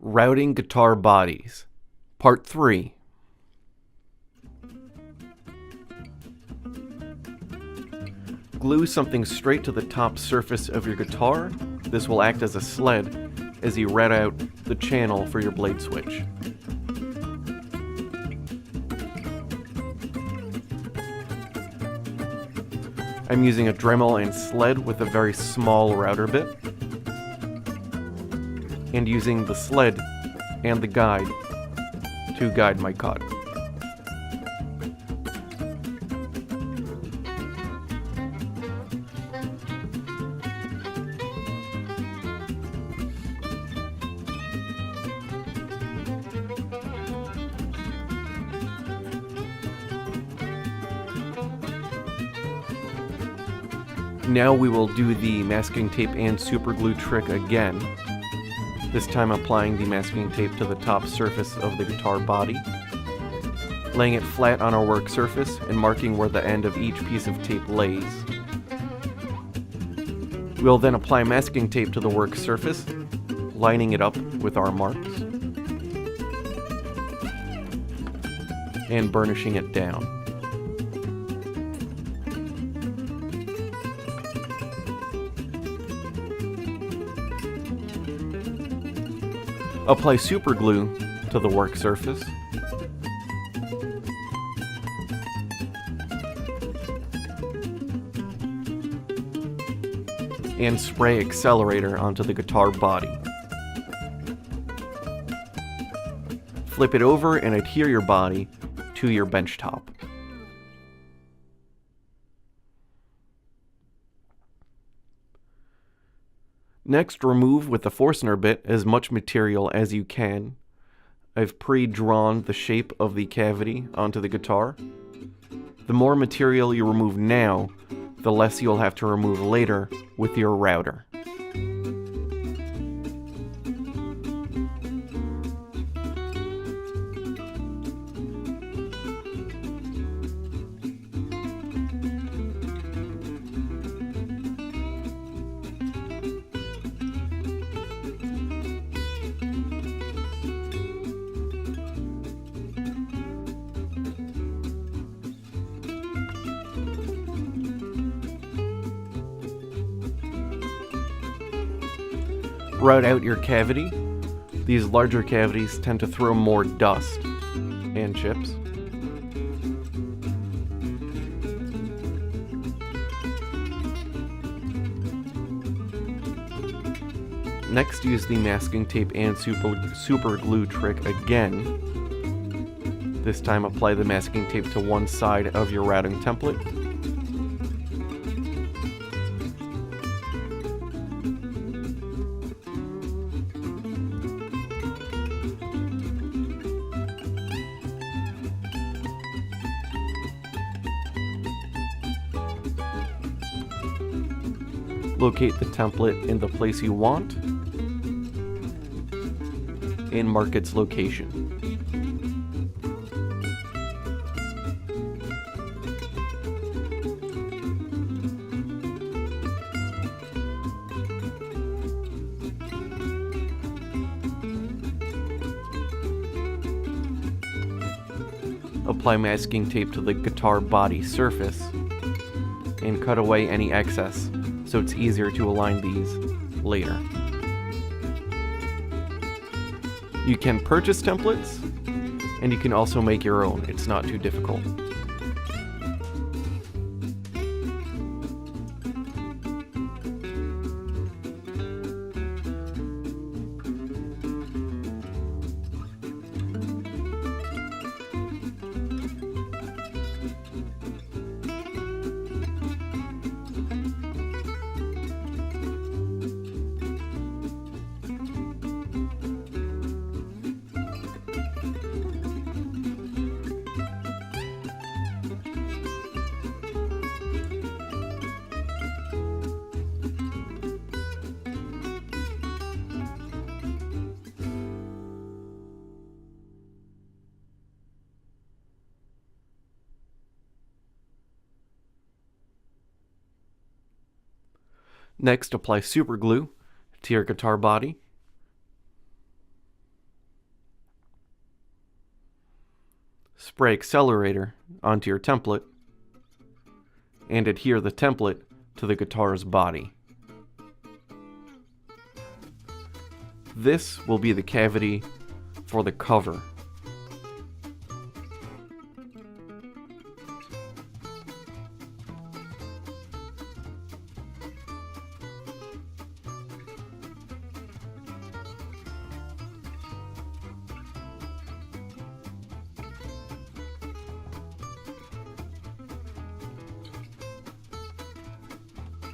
Routing guitar bodies, Part 3. Glue something straight to the top surface of your guitar. This will act as a sled as you route out the channel for your blade switch. I'm using a Dremel and sled with a very small router bit, and using the sled and the guide to guide my cut. Now we will do the masking tape and super glue trick again, this time applying the masking tape to the top surface of the guitar body, laying it flat on our work surface and marking where the end of each piece of tape lays. We'll then apply masking tape to the work surface, lining it up with our marks, and burnishing it down. Apply super glue to the work surface. And spray accelerator onto the guitar body. Flip it over and adhere your body to your bench top. Next, remove with the Forstner bit as much material as you can. I've pre-drawn the shape of the cavity onto the guitar. The more material you remove now, the less you'll have to remove later with your router. Route out your cavity. These larger cavities tend to throw more dust and chips. Next, use the masking tape and super glue trick again. This time apply the masking tape to one side of your routing template. Locate the template in the place you want and mark its location. Apply masking tape to the guitar body surface and cut away any excess, so it's easier to align these later. You can purchase templates, and you can also make your own. It's not too difficult. Next, apply super glue to your guitar body. spray accelerator onto your template and adhere the template to the guitar's body. This will be the cavity for the cover.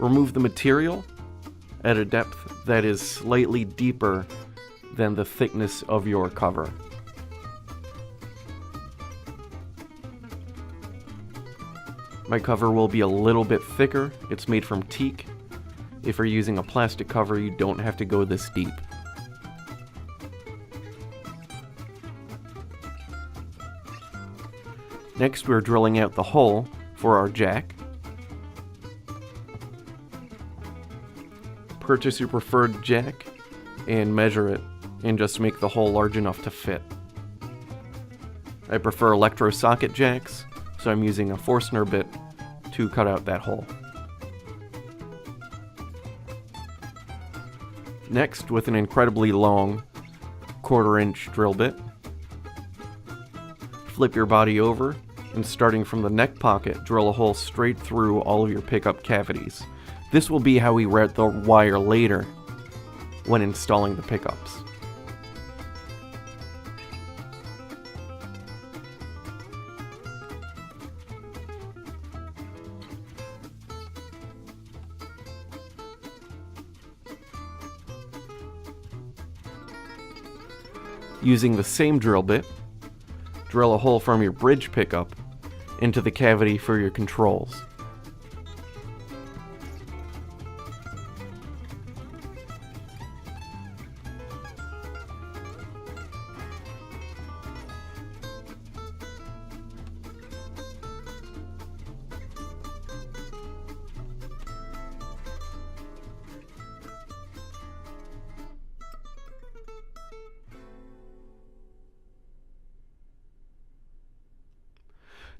Remove the material at a depth that is slightly deeper than the thickness of your cover. My cover will be a little bit thicker. It's made from teak. If you're using a plastic cover, you don't have to go this deep. Next, we're drilling out the hole for our jack. Purchase your preferred jack and measure it and just make the hole large enough to fit. I prefer electro socket jacks, so I'm using a Forstner bit to cut out that hole. Next, with an incredibly long 1/4 inch drill bit, flip your body over and starting from the neck pocket, drill a hole straight through all of your pickup cavities. This will be how we route the wire later when installing the pickups. Using the same drill bit, drill a hole from your bridge pickup into the cavity for your controls.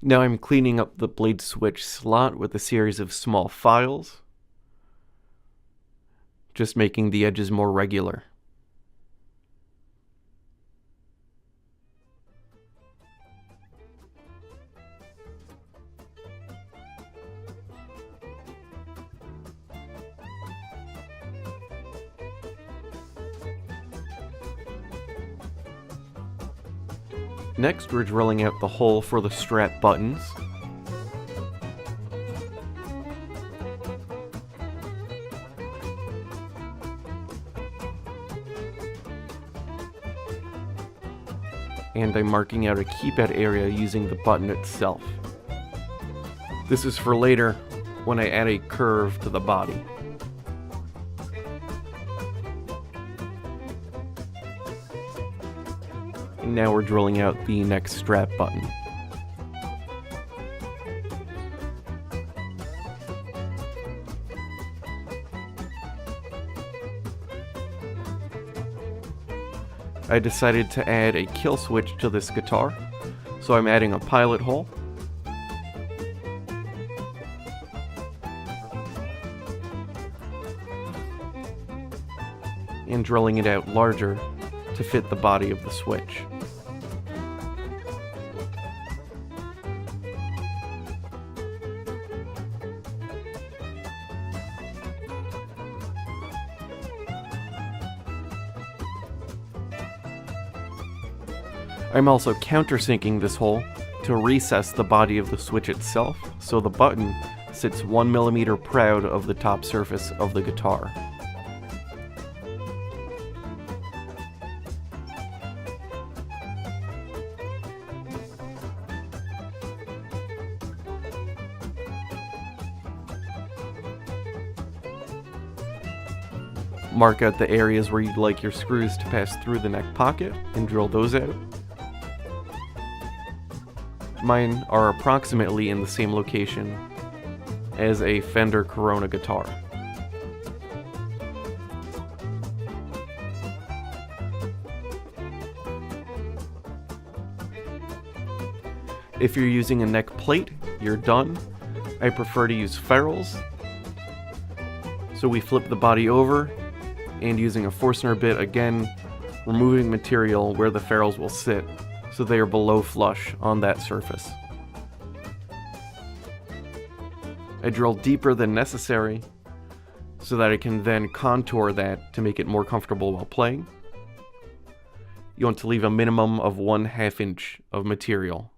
Now I'm cleaning up the blade switch slot with a series of small files, just making the edges more regular. Next, we're drilling out the hole for the strap buttons. And I'm marking out a keypad area using the button itself. This is for later when I add a curve to the body. And now we're drilling out the next strap button. I decided to add a kill switch to this guitar, so I'm adding a pilot hole. And drilling it out larger to fit the body of the switch. I'm also countersinking this hole to recess the body of the switch itself, so the button sits 1 millimeter proud of the top surface of the guitar. Mark out the areas where you'd like your screws to pass through the neck pocket and drill those out. Mine are approximately in the same location as a Fender Corona guitar. If you're using a neck plate, you're done. I prefer to use ferrules. So we flip the body over, and using a Forstner bit again, removing material where the ferrules will sit, so they are below flush on that surface. I drill deeper than necessary, so that I can then contour that to make it more comfortable while playing. You want to leave a minimum of 1/2 inch of material